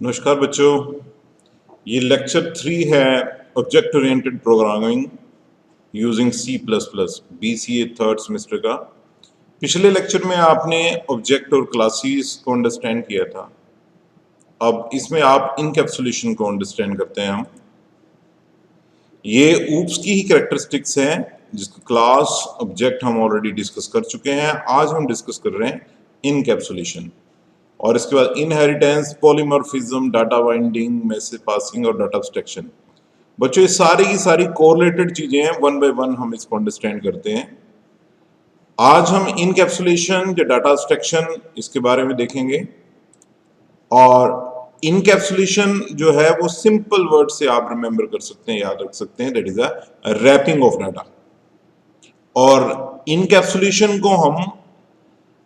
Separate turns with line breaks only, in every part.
नमस्कार बच्चों, ये लेक्चर 3 है object oriented programming using C++, BCA third semester का। पिछले लेक्चर में आपने ऑब्जेक्ट और क्लासेस को अंडरस्टैंड किया था। अब इसमें आप इनकैप्सुलेशन को अंडरस्टैंड करते हैं हम। ये ऊप्स की ही कैरेक्टरिस्टिक्स हैं जिसको क्लास ऑब्जेक्ट हम ऑलरेडी डिस्कस कर चुके हैं। आज हम डिस्कस कर रहे हैं इनकैप्सुलेशन और इसके बाद inheritance, polymorphism, data binding, message passing और डाटा एब्स्ट्रैक्शन। बच्चों ये सारी की सारी कोरिलेटेड चीजें हैं, वन बाय वन हम इसको अंडरस्टैंड करते हैं। आज हम इनकैप्सुलेशन या डाटा एब्स्ट्रैक्शन इसके बारे में देखेंगे। और इनकैप्सुलेशन जो है वो सिंपल वर्ड से आप रिमेंबर कर सकते हैं, याद रख सकते हैं, that is a wrapping of data. और इनकैप्सुलेशन को हम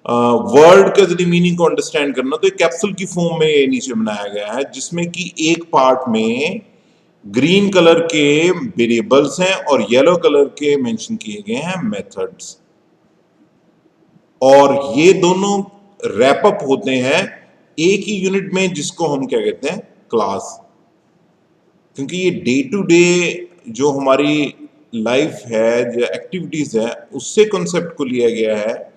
वर्ड का यदि मीनिंग को अंडरस्टैंड करना तो एक कैप्सूल की फॉर्म में ये नीचे बनाया गया है, जिसमें कि एक पार्ट में ग्रीन कलर के वेरिएबल्स हैं और येलो कलर के मेंशन किए गए हैं मेथड्स। और ये दोनों रैप अप होते हैं एक ही यूनिट में, जिसको हम क्या कहते हैं, क्लास। क्योंकि ये डे टू डे जो हमारी लाइफ है, जो एक्टिविटीज है, उससे कॉन्सेप्ट को लिया गया है।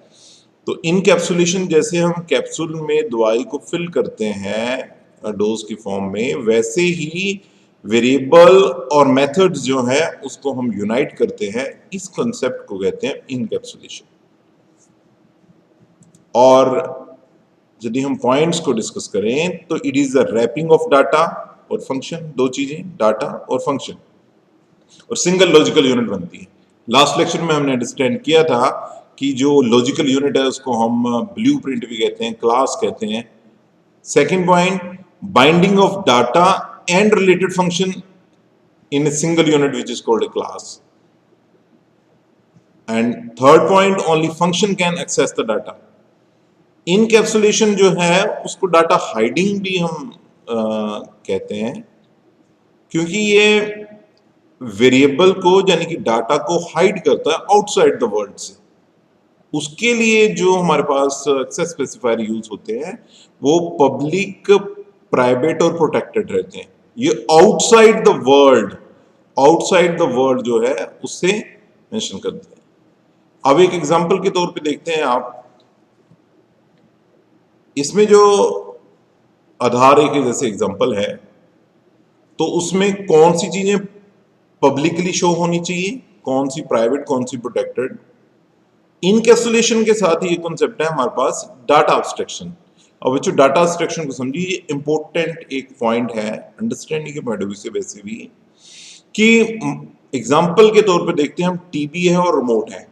तो इनकैप्सुलेशन जैसे हम कैप्सूल में दवाई को फिल करते हैं डोज की फॉर्म में, वैसे ही वेरिएबल और मेथड्स जो है उसको हम यूनाइट करते हैं। इस कॉन्सेप्ट को कहते हैं इनकैप्सुलेशन। और यदि हम पॉइंट्स को डिस्कस करें तो it is the wrapping of data और फंक्शन, दो चीजें, डाटा और फंक्शन, और सिंगल लॉजिकल यूनिट बनती है। लास्ट लेक्चर में हमने अंडरस्टैंड किया था कि जो लॉजिकल यूनिट है उसको हम ब्लूप्रिंट भी कहते हैं, क्लास कहते हैं। Second point, binding of data and related function in a single unit which is called a class. And third point, only function can access the data. Encapsulation जो है उसको डाटा हाइडिंग भी हम कहते हैं, क्योंकि ये वेरिएबल को यानी कि डाटा को हाइड करता है आउटसाइड द वर्ल्ड से। उसके लिए जो हमारे पास एक्सेस स्पेसिफायर यूज होते हैं वो पब्लिक, प्राइवेट और प्रोटेक्टेड रहते हैं। ये आउटसाइड द वर्ल्ड जो है उससे मेंशन करते हैं। अब एक एग्जांपल के तौर पे देखते हैं आप, इसमें जो आधार एक जैसे एग्जांपल है, तो उसमें कौन सी चीजें पब्लिकली शो होनी चाहिए, कौन सी प्राइवेट, कौन सी प्रोटेक्टेड। इनकैप्सुलेशन के साथ ही एक कॉन्सेप्ट है हमारे पास डाटा एब्स्ट्रैक्शन। अब बच्चों डाटा एब्स्ट्रैक्शन को समझिए, ये इंपॉर्टेंट एक पॉइंट है अंडरस्टैंडिंग के पॉइंट ऑफ व्यू से। वैसे भी कि एग्जांपल के तौर पे देखते हैं हम, टीबी है और रिमोट है।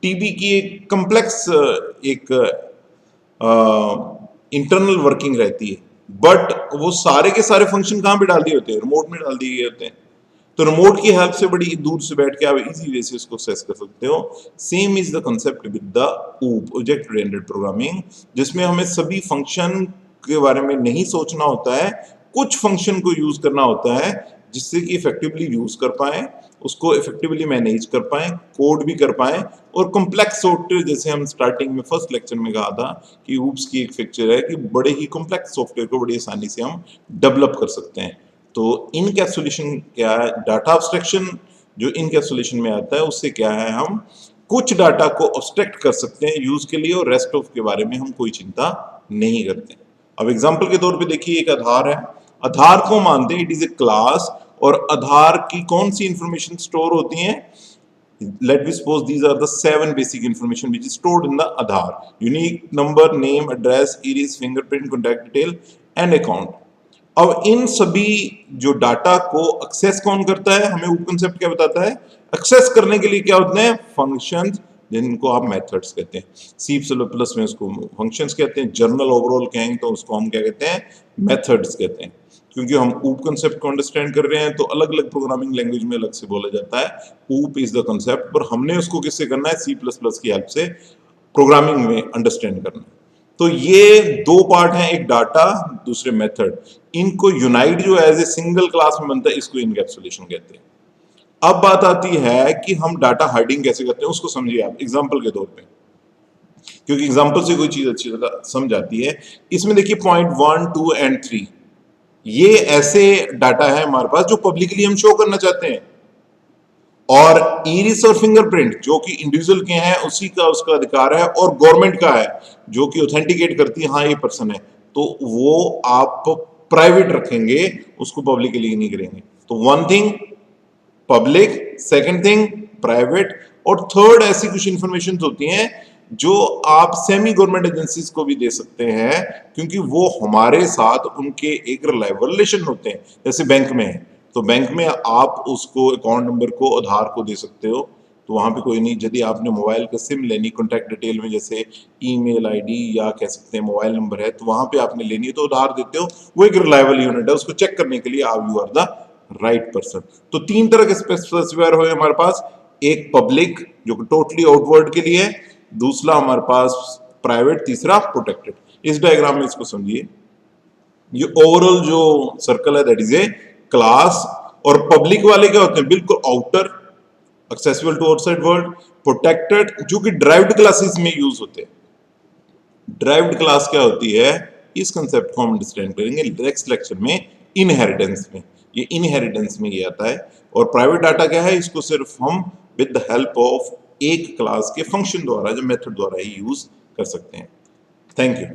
टीबी की एक कॉम्प्लेक्स एक इंटरनल वर्किंग रहती है, बट वो सारे के सारे फंक्शन कहाँ पे डाल दिए होते हैं, रिमोट में डाल दिए गए होते हैं। तो रिमोट की हेल्प से बड़ी दूर से बैठ के आप इजी वे से इसको एक्सेस कर सकते हो। Same is the concept with the ऊप, ऑब्जेक्ट ओरिएंटेड प्रोग्रामिंग, जिसमें हमें सभी फंक्शन के बारे में नहीं सोचना होता है, कुछ फंक्शन को यूज करना होता है जिससे कि इफेक्टिवली यूज कर पाए, उसको इफेक्टिवली मैनेज कर पाए, कोड भी कर पाए। और कॉम्प्लेक्स सॉफ्टवेयर, जैसे हम स्टार्टिंग में फर्स्ट लेक्चर में कहा था कि ऊप्स की एक फीचर है कि बड़े ही कॉम्प्लेक्स सॉफ्टवेयर को बड़ी आसानी से हम डेवलप कर सकते हैं। तो इनकैप्सुलेशन क्या है, डाटा एब्स्ट्रैक्शन जो इनकैप्सुलेशन में आता है, उससे क्या है, हम कुछ डाटा को एब्स्ट्रैक्ट कर सकते हैं यूज के लिए, और रेस्ट ऑफ के बारे में हम कोई चिंता नहीं करते। अब एग्जांपल के तौर पे देखिए, एक आधार है। आधार को मानते हैं इट इज ए क्लास, और आधार की कौन सी इंफॉर्मेशन स्टोर होती है, let we suppose these are the 7 basic information which is stored in the Aadhaar: unique number, name, address, iris, fingerprint, contact detail and account। अब इन सभी जो डाटा को access कौन करता है, हमें वो कंसेप्ट क्या बताता है, एक्सेस करने के लिए क्या होते हैं, फंक्शंस, जिनको आप मेथड्स कहते हैं। C++ में उसको फंक्शंस कहते हैं, जर्नल ओवरऑल कहेंगे तो उसको हम क्या कहते हैं, मेथड्स कहते हैं। क्योंकि हम ऊप कंसेप्ट को अंडरस्टैंड कर रहे हैं तो अलग अलग प्रोग्रामिंग लैंग्वेज में अलग से बोला जाता है। ऊप इज द कंसेप्ट, पर हमने उसको किससे करना है, C++ की हेल्प से प्रोग्रामिंग में अंडरस्टैंड करना है। तो ये दो पार्ट हैं, एक डाटा, दूसरे मेथड। इनको यूनाइट जो एज ए सिंगल क्लास में बनता है, इसको इनकैप्सुलेशन कहते हैं। अब बात आती है कि हम डाटा हाइडिंग कैसे करते हैं, उसको समझिए आप एग्जांपल के तौर पे, क्योंकि एग्जांपल से कोई चीज अच्छी तरह समझ आती है। इसमें देखिए पॉइंट 1, 2 एंड 3, ये ऐसे डाटा है हमारे पास जो पब्लिकली हम शो करना चाहते हैं। और इरिस और फिंगरप्रिंट जो कि इंडिविजुअल के हैं उसी का उसका अधिकार है, और गवर्नमेंट का है जो कि ऑथेंटिकेट करती है हाँ ये पर्सन है, तो वो आप प्राइवेट रखेंगे, उसको पब्लिकली नहीं करेंगे। तो one thing public, second thing private, और थर्ड ऐसी कुछ इंफॉर्मेशन होती हैं जो आप सेमी गवर्नमेंट एजेंसीज को भी दे सकते हैं, क्योंकि वो हमारे साथ उनके एक रिलायबल रिलेशन होते हैं। जैसे बैंक में है, तो बैंक में आप उसको अकाउंट नंबर को आधार को दे सकते हो, तो वहां पे कोई नहीं। यदि आपने मोबाइल का सिम लेनी कॉन्टैक्ट डिटेल में, जैसे ईमेल आईडी या कह सकते हैं मोबाइल नंबर है, तो वहां पे आपने लेनी है तो उधार देते हो, वो एक रिलायबल यूनिट है, उसको चेक करने के लिए आप you are the right person. तो तीन तरह के स्पेसिफायर हुए हमारे पास, एक पब्लिक जो कि टोटली आउटवर्ड के लिए है, दूसरा हमारे पास प्राइवेट, तीसरा प्रोटेक्टेड। इस डायग्राम में इसको समझिए, ये ओवरऑल जो सर्कल है दैट इज ए क्लास, और पब्लिक वाले क्या होते हैं, बिल्कुल outer, accessible to outside world. Protected जो कि ड्राइव्ड क्लासेस में यूज होते हैं। ड्राइव्ड क्लास क्या होती है, इस कंसेप्ट को हम अंडरस्टैंड करेंगे नेक्स्ट लेक्चर में, इनहेरिटेंस में। ये इनहेरिटेंस में ये आता है। और प्राइवेट डाटा क्या है, इसको सिर्फ हम विद द हेल्प ऑफ एक क्लास के फंक्शन द्वारा, जो मेथड द्वारा ही यूज कर सकते हैं। Thank you.